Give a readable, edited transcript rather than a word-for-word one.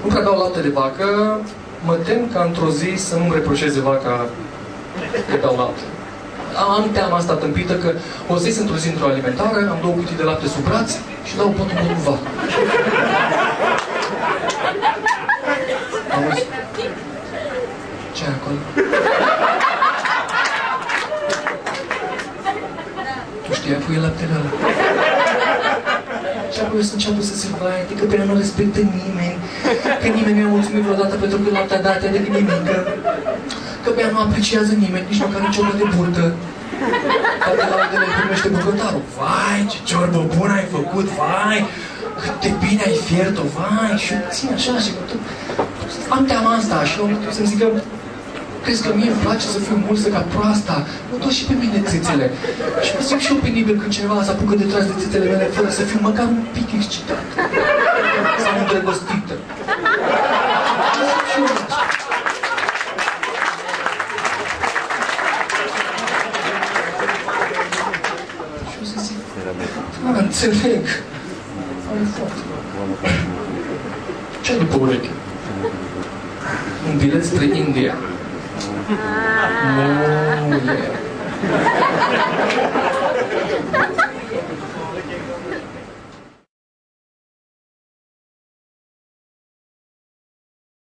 nu prea beau lapte de vacă, mă tem ca într-o zi să nu-mi reproșeze vaca că beau lapte. Am teama asta tâmpită că o să ies într-o zi într-o alimentară, am 2 cutii de lapte sub braț și dau pot cu vacă. Auzi? Ce-ai acolo? Tu știai cu el laptele ăla? Și apoi o să înceapă să se vaite, că pe ea nu respectă nimeni, că nimeni nu i-a mulțumit vreodată pentru că laptea dat de nimică, că pe ea nu apreciază nimeni, nici măcar nici de burtă. Dar de laudele îi primește bucătarul. Vai, ce ciorbă bună ai făcut, vai, cât de bine ai fiert-o, vai, și ține așa și tu... Am teama asta și la un moment să-mi zică, crezi că mie îmi place să fiu mulsă ca proasta? Nu dă și pe mine țețele. Și mă simt și eu penibil când cineva se apucă de tras de țețele mele fără să fiu măcar un pic excitat. Sau îndrăgostită. Și eu așa. Și eu să zic, înțeleg. Ai foarte. Ce-ai după ureche? Un bilet spre India. Nu,